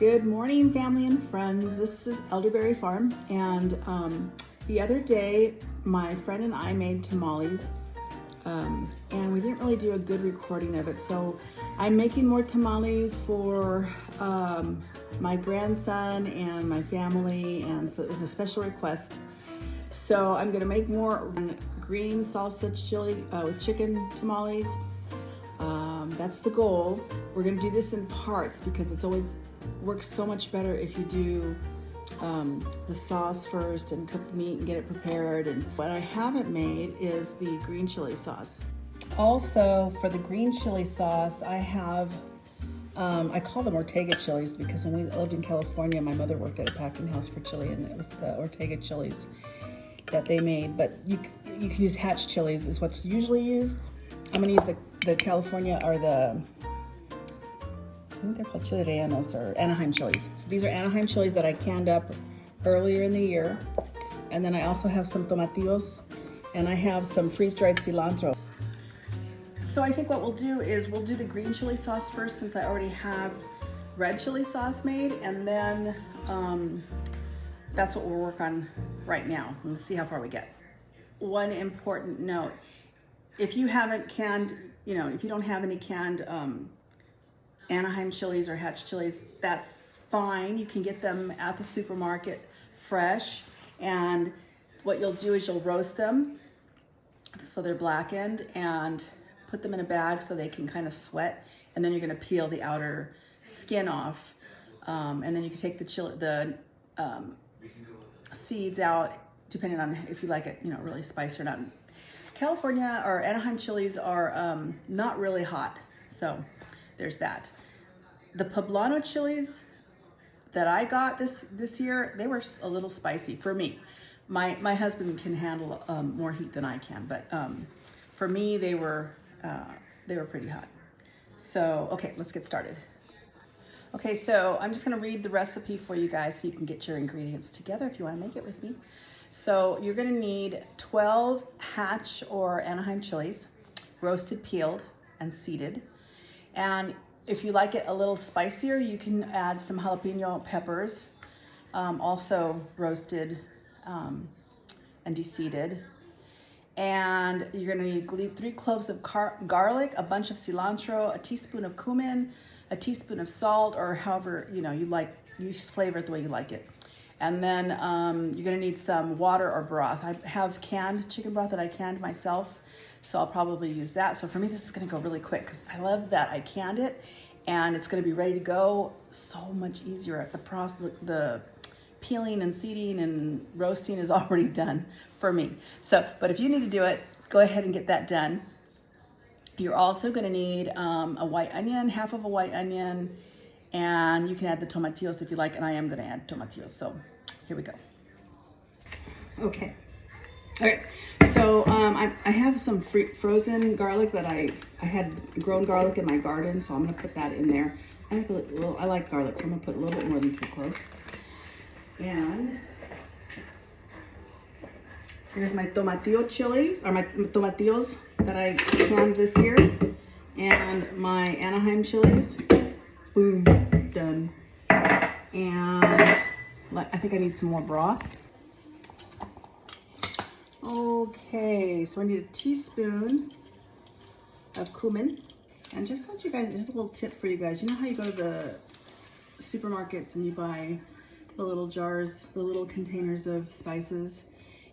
Good morning, family and friends. This is Elderberry Farm, and the other day my friend and I made tamales, and we didn't really do a good recording of it, so I'm making more tamales for my grandson and my family, and so it was a special request. So I'm gonna make more green salsa chili with chicken tamales. That's the goal. We're gonna do this in parts because it's always works so much better if you do the sauce first and cook the meat and get it prepared. And what I haven't made is the green chili sauce. Also, for the green chili sauce, I have, I call them Ortega chilies because when we lived in California, my mother worked at a packing house for chili, and it was the Ortega chilies that they made. But you can use hatch chilies is what's usually used. I'm gonna use the California or I think they're called chili rellenos or Anaheim chilies. So these are Anaheim chilies that I canned up earlier in the year. And then I also have some tomatillos, and I have some freeze-dried cilantro. So I think what we'll do is we'll do the green chili sauce first, since I already have red chili sauce made, and then that's what we'll work on right now. Let's see how far we get. One important note, if you haven't canned, if you don't have any canned Anaheim chilies or hatch chilies, that's fine. You can get them at the supermarket fresh, and what you'll do is you'll roast them so they're blackened and put them in a bag so they can kind of sweat, and then you're going to peel the outer skin off, and then you can take the seeds out depending on if you like it really spicy or not. California or Anaheim chilies are not really hot, so there's that. The poblano chilies that I got this year, they were a little spicy for me. My husband can handle more heat than I can, but for me they were pretty hot. So okay, let's get started. Okay, so I'm just gonna read the recipe for you guys so you can get your ingredients together if you want to make it with me. So you're gonna need 12 hatch or Anaheim chilies, roasted, peeled, and seeded. And if you like it a little spicier, you can add some jalapeno peppers, also roasted and deseeded. And you're gonna need 3 cloves of garlic, a bunch of cilantro, a teaspoon of cumin, a teaspoon of salt, or however you like. You flavor it the way you like it. And then you're gonna need some water or broth. I have canned chicken broth that I canned myself, so I'll probably use that. So for me, this is gonna go really quick because I love that I canned it, and it's gonna be ready to go so much easier. The peeling and seeding and roasting is already done for me. So, but if you need to do it, go ahead and get that done. You're also gonna need a white onion, half of a white onion, and you can add the tomatillos if you like, and I am gonna add tomatillos. So here we go. Okay. All right, so I have some frozen garlic that I had grown garlic in my garden, so I'm gonna put that in there. I like garlic, so I'm gonna put a little bit more than 3 cloves. And here's my tomatillo chilies, or my tomatillos that I canned this year, and my Anaheim chilies. Boom, done. And I think I need some more broth. Okay, so I need a teaspoon of cumin. And just a little tip for you guys. You know how you go to the supermarkets and you buy the little jars, the little containers of spices?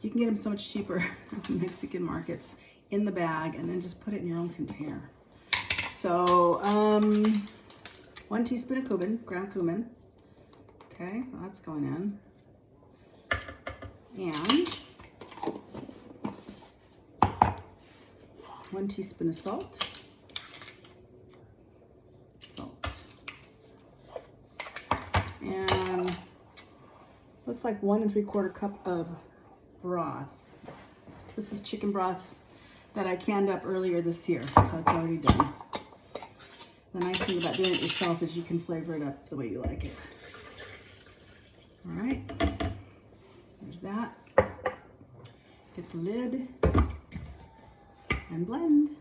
You can get them so much cheaper at the Mexican markets in the bag, and then just put it in your own container. So 1 teaspoon of cumin, ground cumin. Okay, well, that's going in. And 1 teaspoon of salt. And looks like 1 3/4 cup of broth. This is chicken broth that I canned up earlier this year, so it's already done. The nice thing about doing it yourself is you can flavor it up the way you like it. All right, there's that. Get the lid and blend.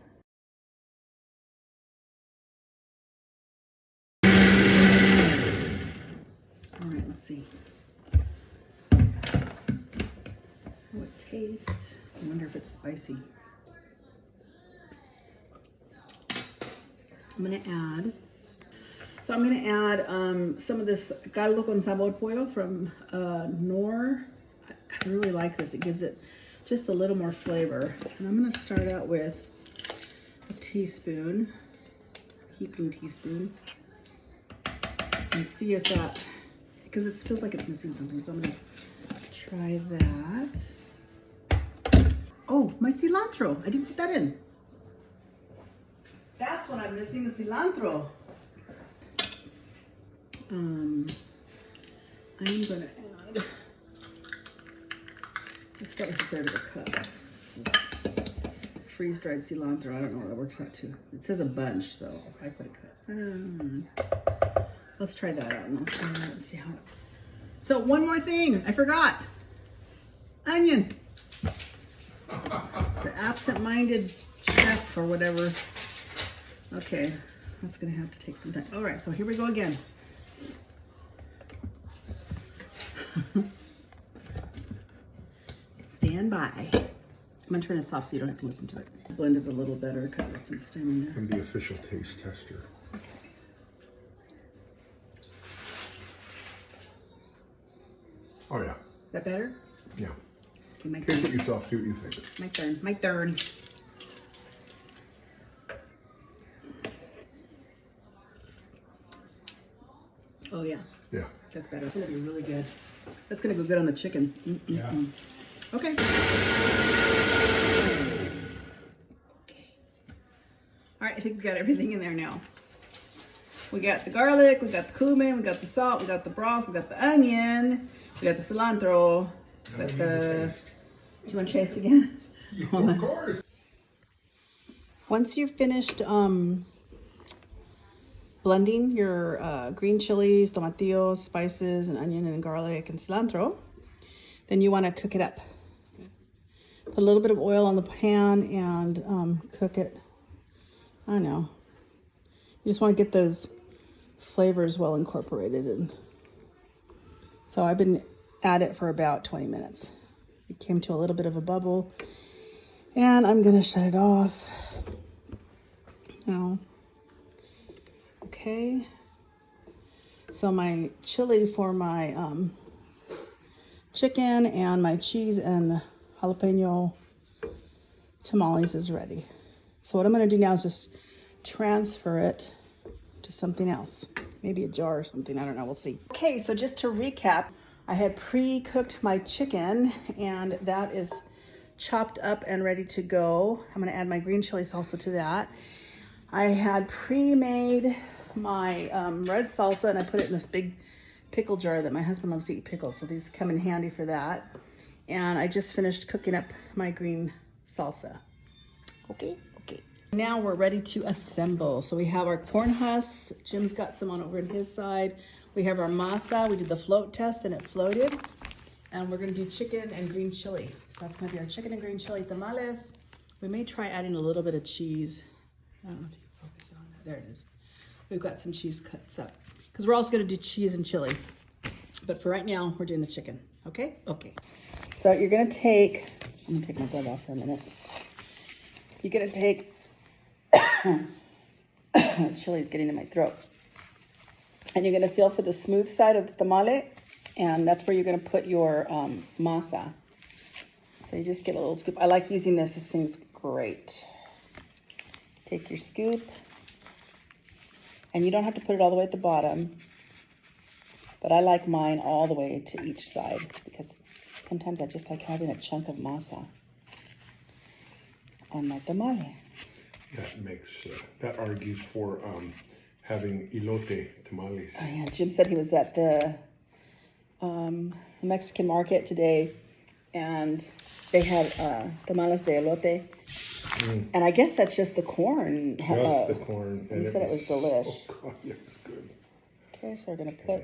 Let's see. What taste? I wonder if it's spicy. I'm gonna add some of this caldo con sabor pollo from Knorr. I really like this. It gives it just a little more flavor. And I'm gonna start out with a teaspoon, heaping teaspoon, and see if that, because it feels like it's missing something. So I'm gonna try that. Oh, my cilantro. I didn't put that in. That's what I'm missing, the cilantro. I'm gonna add, let's start with a third of a cup. Freeze-dried cilantro, I don't know how that works out too. It says a bunch, so I put a cup. Let's try that out and I'll try that and see how it. So one more thing, I forgot. Onion. The absent-minded chef or whatever. Okay, that's gonna have to take some time. All right, so here we go again. Stand by. I'm gonna turn this off so you don't have to listen to it. Blend it a little better because there's some stem in there. I'm the official taste tester. Okay. Oh yeah. Is that better? Yeah. Okay, my Taste it turn. yourself, see what you think. My turn. My turn. Oh yeah. Yeah. That's better. It's gonna be really good. That's gonna go good on the chicken. Yeah. Okay. Okay. All right, I think we got everything in there now. We got the garlic, we got the cumin, we got the salt, we got the broth, we got the onion, we got the cilantro, we got the. Do you want to taste again? Of course. Once you've finished blending your green chilies, tomatillos, spices, and onion and garlic and cilantro, then you want to cook it up. Put a little bit of oil on the pan and cook it. I don't know. You just want to get those flavors well incorporated in. So I've been at it for about 20 minutes. It came to a little bit of a bubble, and I'm gonna shut it off. Now, okay. So my chili for my chicken and my cheese and jalapeno tamales is ready. So what I'm gonna do now is just transfer it to something else. Maybe a jar or something, I don't know, we'll see. Okay, so just to recap, I had pre-cooked my chicken and that is chopped up and ready to go. I'm gonna add my green chili salsa to that. I had pre-made my red salsa and I put it in this big pickle jar that my husband loves to eat pickles, so these come in handy for that. And I just finished cooking up my green salsa. Okay. Now we're ready to assemble. So we have our corn husks. Jim's got some on over on his side. We have our masa. We did the float test and it floated. And we're gonna do chicken and green chili. So that's gonna be our chicken and green chili tamales. We may try adding a little bit of cheese. I don't know if you can focus on that. There it is. We've got some cheese cuts up because we're also gonna do cheese and chili. But for right now, we're doing the chicken, okay? Okay. So you're gonna take, I'm gonna take my glove off for a minute. You're gonna take, chili's getting in my throat. And you're gonna feel for the smooth side of the tamale, and that's where you're gonna put your masa. So you just get a little scoop. I like using this thing's great. Take your scoop, and you don't have to put it all the way at the bottom, but I like mine all the way to each side because sometimes I just like having a chunk of masa on my tamale. That makes, that argues for having elote tamales. Oh yeah, Jim said he was at the Mexican market today, and they had tamales de elote. And I guess that's just the corn. Just the corn. He said it was delish. Oh God, yeah, it was good. Okay, so we're gonna put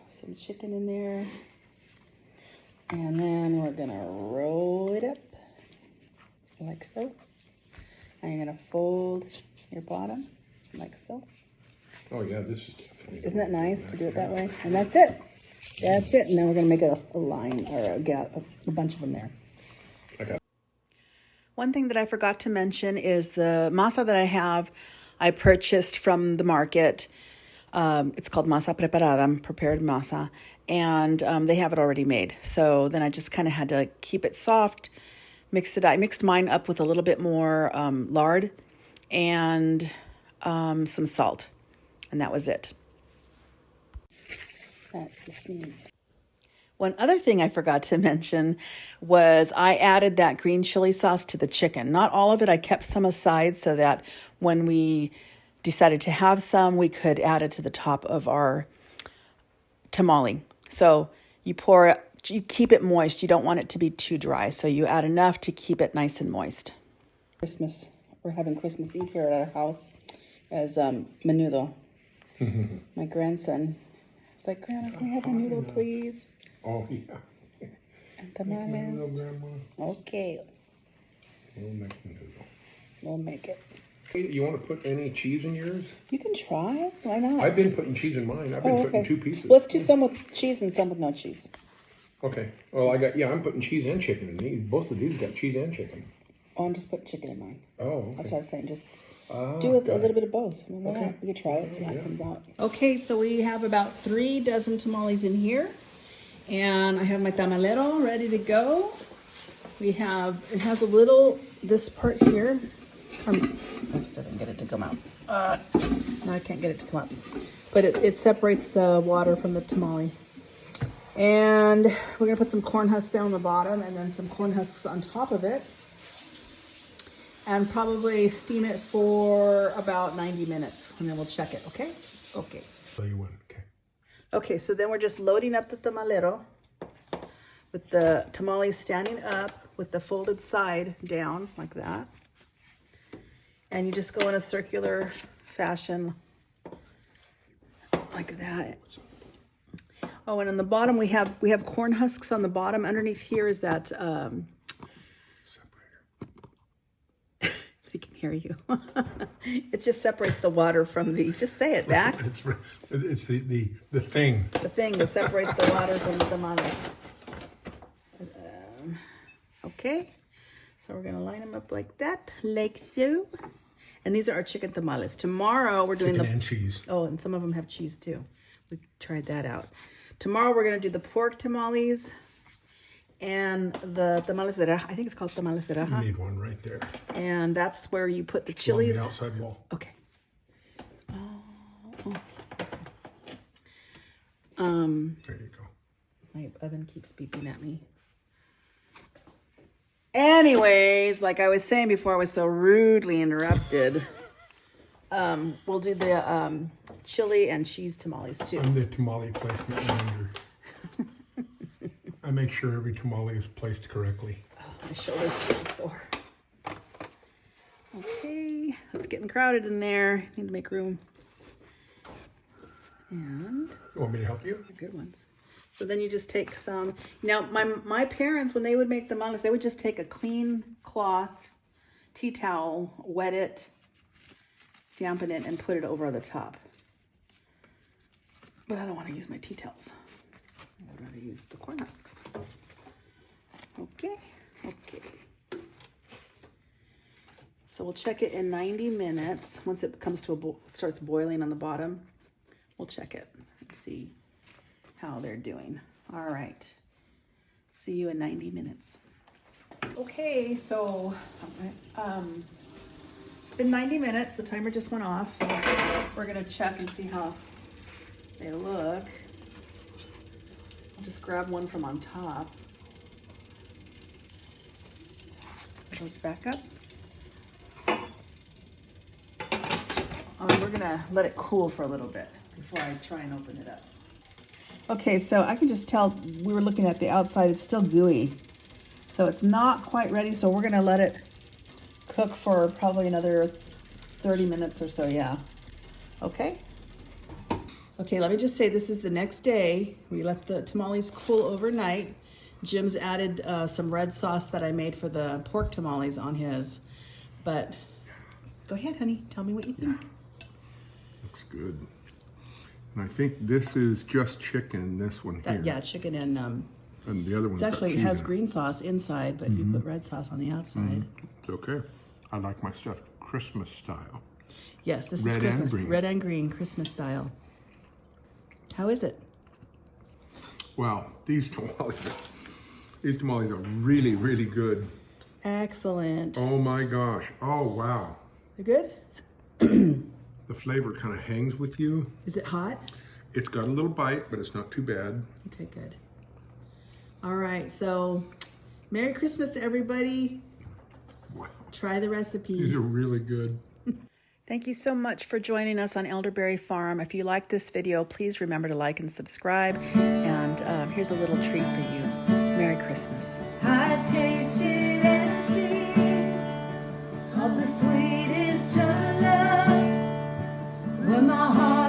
some chicken in there. And then we're gonna roll it up like so. And you're gonna fold your bottom like so. Oh yeah, this is definitely. Isn't that nice to do it that way? And that's it. That's it. And then we're going to make a line or a bunch of them there. Okay. One thing that I forgot to mention is the masa that I have, I purchased from the market. It's called masa preparada, prepared masa. And they have it already made. So then I just kind of had to keep it soft, mix it. I mixed mine up with a little bit more lard and some salt. And that was it. That's the sneeze. One other thing I forgot to mention was I added that green chili sauce to the chicken. Not all of it. I kept some aside so that when we decided to have some, we could add it to the top of our tamale. So you keep it moist. You don't want it to be too dry. So you add enough to keep it nice and moist. Christmas. We're having Christmas Eve here at our house as menudo. My grandson is like, Grandma, can we have menudo, please? Oh yeah. And tamales. Okay. We'll make menudo. We'll make it. Hey, you want to put any cheese in yours? You can try. Why not? I've been putting cheese in mine. I've been putting 2 pieces. Let's do some with cheese and some with no cheese. Okay. Well, I'm putting cheese and chicken in these. Both of these got cheese and chicken. Oh, I'm just putting chicken in mine. Oh, okay. That's what I was saying. Just do it a little bit of both. I mean, why not? We could try it, see how it comes out. Okay, so we have about 3 dozen tamales in here. And I have my tamalero ready to go. It has a little, this part here. Let's see if I can get it to come out. No, I can't get it to come out. But it separates the water from the tamale. And we're going to put some corn husks down on the bottom and then some corn husks on top of it. And probably steam it for about 90 minutes. And then we'll check it, okay? Okay. So you win, okay. Okay, so then we're just loading up the tamalero with the tamales standing up with the folded side down like that. And you just go in a circular fashion like that. Oh, and on the bottom we have corn husks on the bottom. Underneath here is that Separator. they can hear you. It just separates the water from the, just say it back. It's the thing. The thing that separates the water from the tamales. Okay, so we're gonna line them up like that, like so. And these are our chicken tamales. Tomorrow we're doing Chicken and cheese. Oh, and some of them have cheese too. We tried that out. Tomorrow we're gonna do the pork tamales and the tamales de raja. I think it's called tamales de raja. You need one right there. And that's where you put the On chilies. the outside wall. Okay. There you go. My oven keeps beeping at me. Anyways, like I was saying before I was so rudely interrupted, we'll do the chili and cheese tamales too. I'm the tamale placement manager. I make sure every tamale is placed correctly. Oh, my shoulder's getting sore. Okay, it's getting crowded in there. Need to make room. And You want me to help you? good ones. So then you just take some. Now, my parents, when they would make tamales, they would just take a clean cloth, tea towel, wet it, dampen it, and put it over the top. But I don't want to use my tea towels. I would rather use the corn husks. Okay, okay. So we'll check it in 90 minutes. Once it comes to starts boiling on the bottom, we'll check it and see how they're doing. All right. See you in 90 minutes. Okay, so it's been 90 minutes. The timer just went off, so we're gonna check and see how they look. I'll just grab one from on top. Put those back up. We're gonna let it cool for a little bit before I try and open it up. Okay, so I can just tell, we were looking at the outside, it's still gooey. So it's not quite ready, so we're gonna let it cook for probably another 30 minutes or so, yeah. Okay? Okay, let me just say, this is the next day. We let the tamales cool overnight. Jim's added some red sauce that I made for the pork tamales on his. But go ahead, honey, tell me what you think. Looks good. And I think this is just chicken, this one here. Yeah, chicken and the other one's it's actually got cheese has in it. green sauce inside, but you put red sauce on the outside. It's okay. I like my stuff Christmas style. Yes, this Red is Christmas. and green. Red and green, Christmas style. How is it? Wow, these tamales are really, really good. Excellent. Oh my gosh. Oh wow. They're good? The flavor kind of hangs with you. Is it hot? It's got a little bite, but it's not too bad. Okay, good. All right, so Merry Christmas to everybody. Wow. Try the recipe. These are really good. Thank you so much for joining us on Elderberry Farm. If you like this video, please remember to like and subscribe. And here's a little treat for you. Merry Christmas. I tasted and seen of the sweetest of loves when my heart